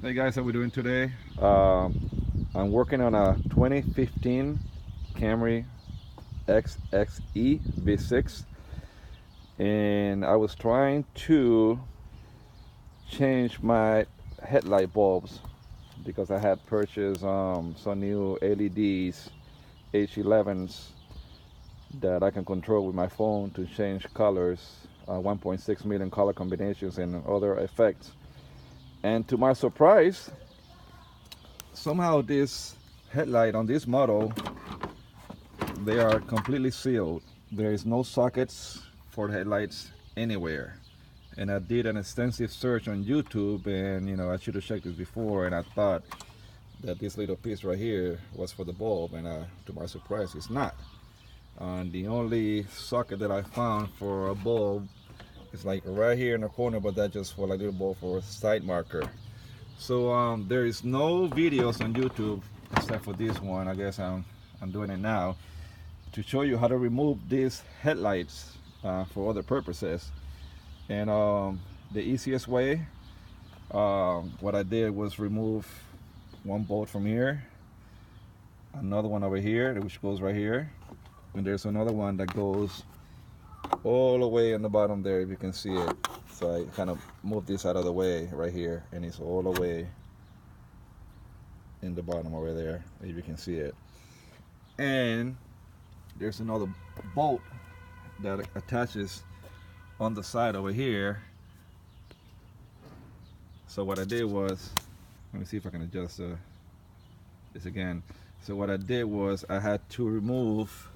Hey guys, how we doing today? I'm working on a 2015 Camry XSE V6, and I was trying to change my headlight bulbs because I had purchased some new LEDs H11s that I can control with my phone to change colors, 1.6 million color combinations and other effects. And to my surprise, somehow this headlight on this model, they are completely sealed. There is no sockets for the headlights anywhere. And I did an extensive search on YouTube, and I should have checked this before, and I thought that this little piece right here was for the bulb, and to my surprise it's not. The only socket that I found for a bulb is like right here in the corner, but that's just for like a little bulb for a side marker. So there is no videos on YouTube except for this one. I guess I'm doing it now to show you how to remove these headlights for other purposes. And the easiest way, what I did was remove one bolt from here, another one over here, which goes right here, and there's another one that goes all the way in the bottom there, if you can see it. So I kind of move this out of the way right here, and it's all the way in the bottom over there, if you can see it. And there's another bolt that attaches on the side over here. So what I did was, let me see if I can adjust this again. So what I did was I had to remove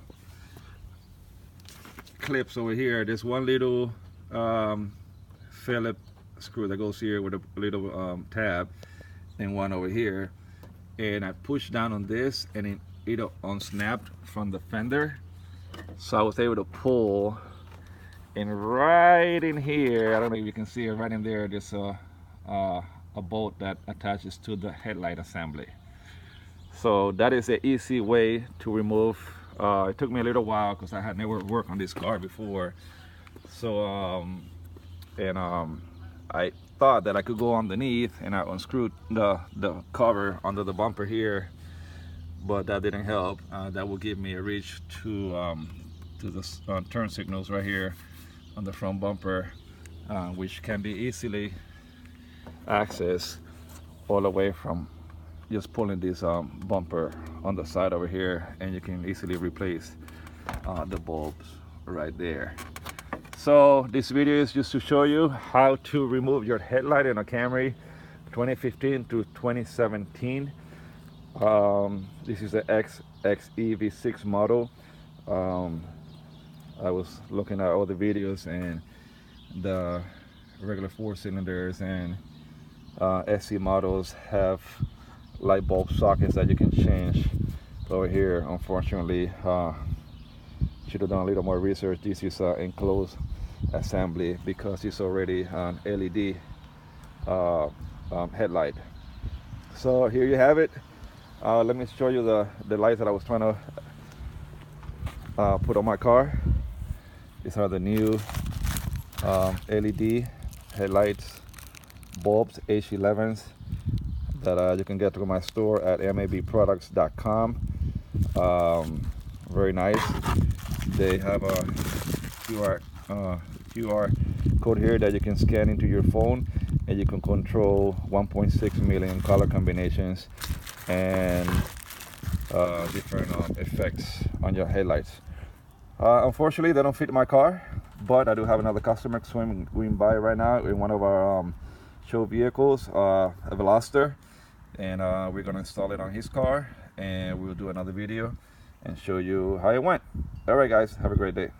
clips over here. There's one little Phillips screw that goes here with a little tab, and one over here, and I pushed down on this, and it unsnapped from the fender. So I was able to pull, and right in here, I don't know if you can see it, right in there, there's a bolt that attaches to the headlight assembly. So that is an easy way to remove. It took me a little while because I had never worked on this car before. So I thought that I could go underneath, and I unscrewed the cover under the bumper here, but that didn't help. That will give me a reach to the turn signals right here on the front bumper, which can be easily accessed all the way from just pulling this bumper on the side over here, and you can easily replace the bulbs right there. So this video is just to show you how to remove your headlight in a Camry 2015 to 2017. This is the XSE V6 model. I was looking at all the videos, and the regular 4-cylinders and SE models have light bulb sockets that you can change. Over here, unfortunately, should have done a little more research. This is enclosed assembly because it's already an LED headlight. So here you have it. Let me show you the lights that I was trying to put on my car. These are the new LED headlights, bulbs, H11s, that you can get through my store at mabproducts.com. Very nice. They have a QR code here that you can scan into your phone, and you can control 1.6 million color combinations and different effects on your headlights. Unfortunately, they don't fit my car, but I do have another customer swinging by right now in one of our show vehicles, a Veloster, and we're going to install it on his car, and we'll do another video and show you how it went. All right, guys, have a great day.